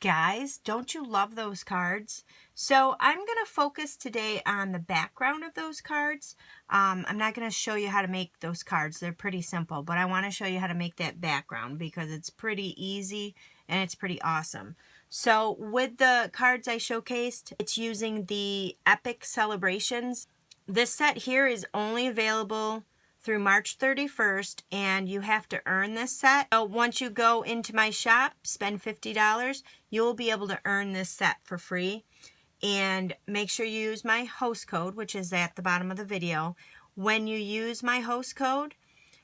Guys, don't you love those cards? So I'm going to focus today on the background of those cards. I'm not going to show you how to make those cards. They're pretty simple, but I want to show you how to make that background because it's pretty easy and it's pretty awesome. So with the cards I showcased, it's using the Epic Celebrations. This set here is only available through March 31st, and you have to earn this set. So once you go into my shop, spend $50, you'll be able to earn this set for free. And make sure you use my host code, which is at the bottom of the video. When you use my host code,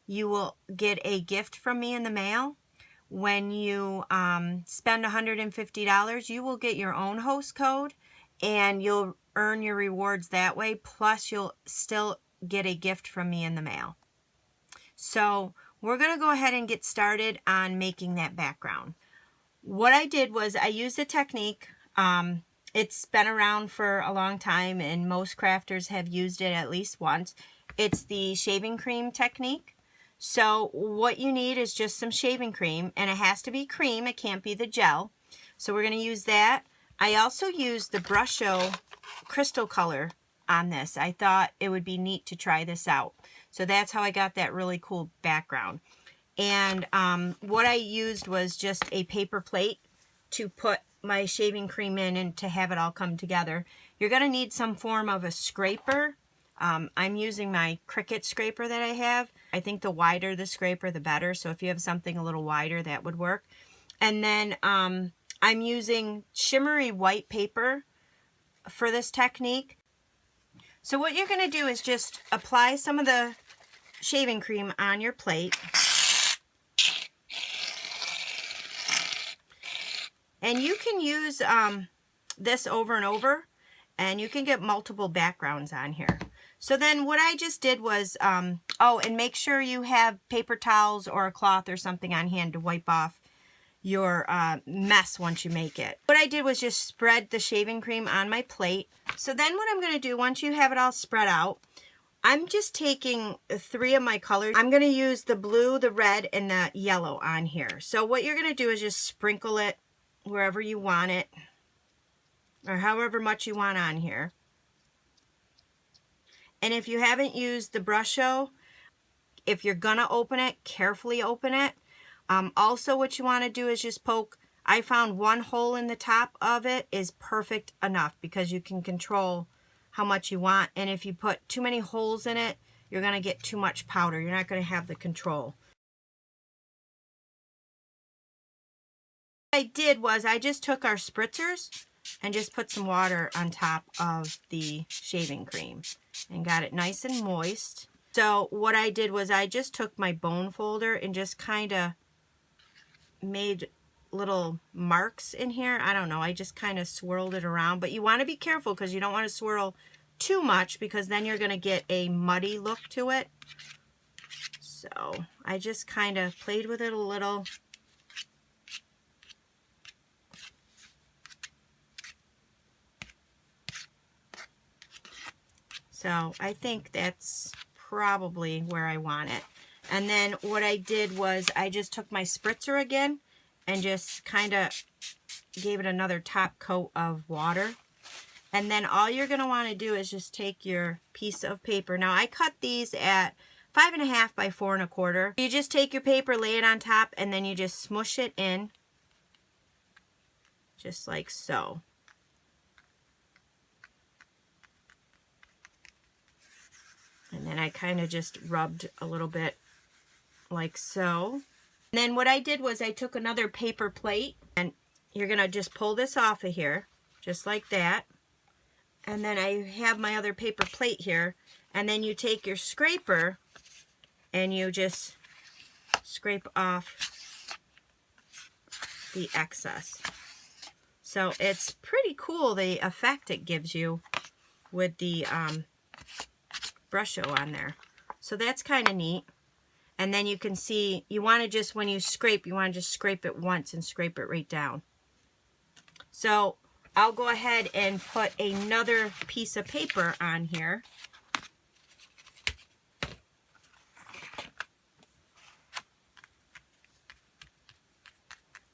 you will get a gift from me in the mail. When you spend $150, you will get your own host code, and you'll earn your rewards that way. Plus, you'll still get a gift from me in the mail. So we're going to go ahead and get started on making that background. What I did was I used a technique. It's been around for a long time and most crafters have used it at least once. It's the shaving cream technique. So what you need is just some shaving cream, and it has to be cream. It can't be the gel. So we're going to use that. I also used the Brusho crystal color on this. I thought it would be neat to try this out. So that's how I got that really cool background. And what I used was just a paper plate to put my shaving cream in and to have it all come together. You're going to need some form of a scraper. I'm using my Cricut scraper that I have. I think the wider the scraper, the better. So if you have something a little wider, that would work. And then I'm using shimmery white paper for this technique. So what you're going to do is just apply some of the shaving cream on your plate. And you can use this over and over, and you can get multiple backgrounds on here. So then what I just did was, oh, and make sure you have paper towels or a cloth or something on hand to wipe off your mess once you make it. What I did was just spread the shaving cream on my plate. So then what I'm going to do, once you have it all spread out, I'm just taking 3 of my colors. I'm going to use the blue, the red, and the yellow on here. So what you're going to do is just sprinkle it wherever you want it, or however much you want on here. And if you haven't used the Brusho, if you're going to open it, carefully open it. Also, what you want to do is just poke. I found one hole in the top of it is perfect enough because you can control how much you want. And if you put too many holes in it, you're going to get too much powder. You're not going to have the control. What I did was I just took our spritzers and just put some water on top of the shaving cream and got it nice and moist. So what I did was I just took my bone folder and just kind of made little marks in here. I don't know, I just kind of swirled it around, but you want to be careful because you don't want to swirl too much because then you're going to get a muddy look to it. So I just kind of played with it a little. So I think that's probably where I want it. And then what I did was I just took my spritzer again and just kind of gave it another top coat of water. And then all you're going to want to do is just take your piece of paper. Now I cut these at 5.5 by 4.25. You just take your paper, lay it on top, and then you just smush it in. Just like so. And then I kind of just rubbed a little bit like so. And then what I did was I took another paper plate, and you're going to just pull this off of here, just like that. And then I have my other paper plate here, and then you take your scraper and you just scrape off the excess. So it's pretty cool, the effect it gives you with the Brusho on there. So that's kind of neat. And then you can see, you want to just, when you scrape, you want to just scrape it once and scrape it right down. So I'll go ahead and put another piece of paper on here.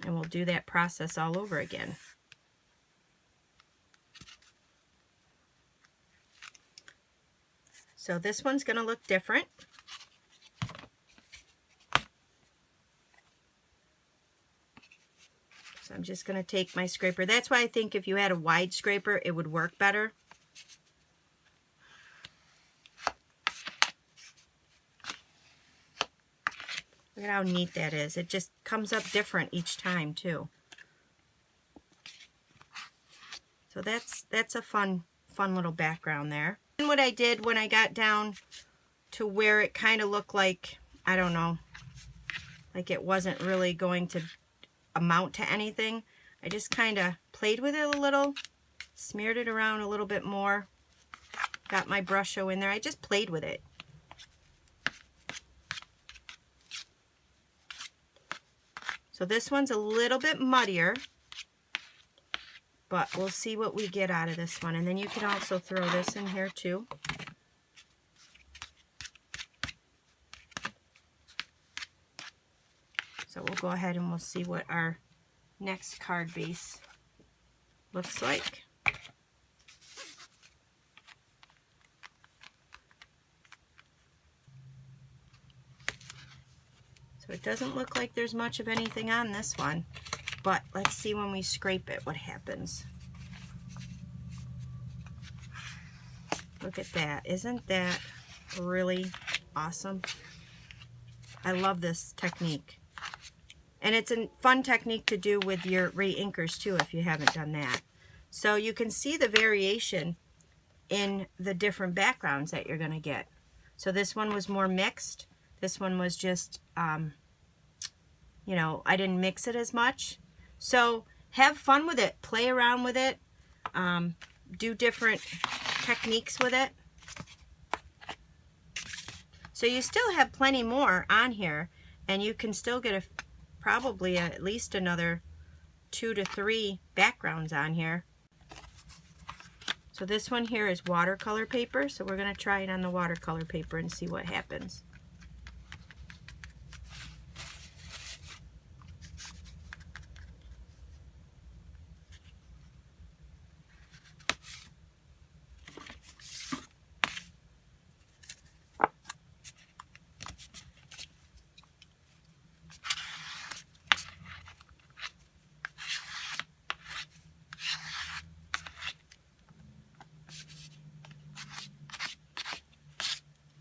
And we'll do that process all over again. So this one's going to look different. So I'm just going to take my scraper. That's why I think if you had a wide scraper, it would work better. Look at how neat that is. It just comes up different each time too. So that's a fun little background there. And what I did when I got down to where it kind of looked like, I don't know, like it wasn't really going to amount to anything, I just kind of played with it a little, smeared it around a little bit more, got my Brusho in there. I just played with it. So this one's a little bit muddier, but we'll see what we get out of this one. And then you can also throw this in here too. So we'll go ahead and we'll see what our next card base looks like. So it doesn't look like there's much of anything on this one, but let's see when we scrape it what happens. Look at that. Isn't that really awesome? I love this technique. And it's a fun technique to do with your re-inkers too if you haven't done that. So you can see the variation in the different backgrounds that you're going to get. So this one was more mixed. This one was just, you know, I didn't mix it as much. So have fun with it. Play around with it. Do different techniques with it. So you still have plenty more on here, and you can still get probably at least another 2 to 3 backgrounds on here. So this one here is watercolor paper, so we're going to try it on the watercolor paper and see what happens.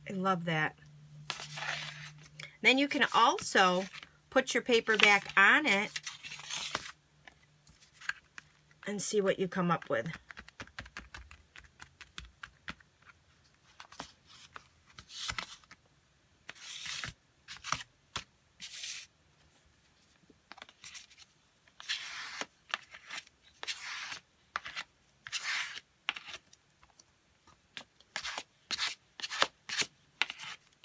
I love that. Then you can also put your paper back on it and see what you come up with.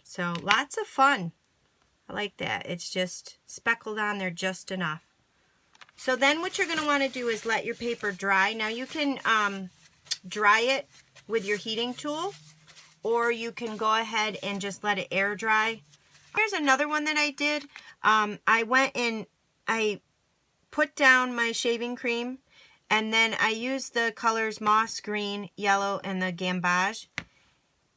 So lots of fun. I like that. It's just speckled on there just enough. So then what you're going to want to do is let your paper dry. Now you can dry it with your heating tool, or you can go ahead and just let it air dry. Here's another one that I did. I went and I put down my shaving cream, and then I used the colors moss green, yellow, and the gamboge,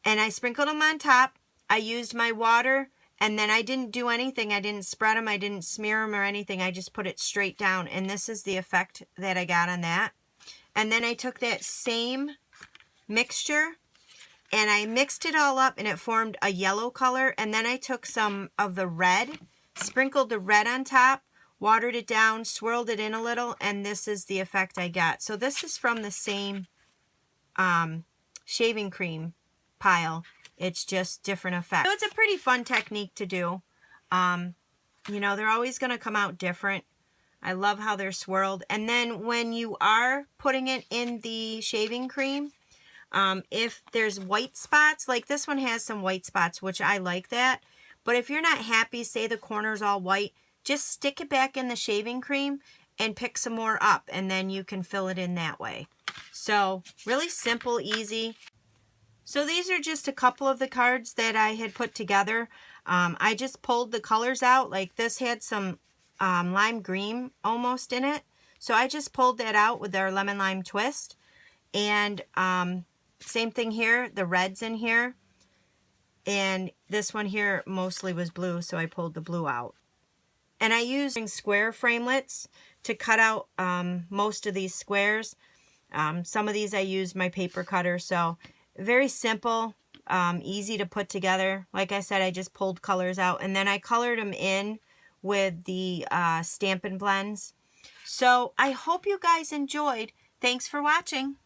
and I sprinkled them on top. I used my water, and then I didn't do anything. I didn't spread them. I didn't smear them or anything. I just put it straight down, and this is the effect that I got on that. And then I took that same mixture, and I mixed it all up, and it formed a yellow color. And then I took some of the red, sprinkled the red on top, watered it down, swirled it in a little, and this is the effect I got. So this is from the same shaving cream pile. It's just different effects. So it's a pretty fun technique to do. You know, they're always going to come out different. I love how they're swirled. And then when you are putting it in the shaving cream, if there's white spots, like this one has some white spots, which I like that. But if you're not happy, say the corner's all white, just stick it back in the shaving cream and pick some more up, and then you can fill it in that way. So really simple, easy. So these are just a couple of the cards that I had put together. I just pulled the colors out. Like this had some lime green almost in it. So I just pulled that out with our lemon lime twist. And same thing here, the red's in here. And this one here mostly was blue, so I pulled the blue out. And I used square framelits to cut out most of these squares. Some of these I used my paper cutter, so very simple, easy to put together. Like I said, I just pulled colors out, and then I colored them in with the Stampin' Blends. So I hope you guys enjoyed. Thanks for watching.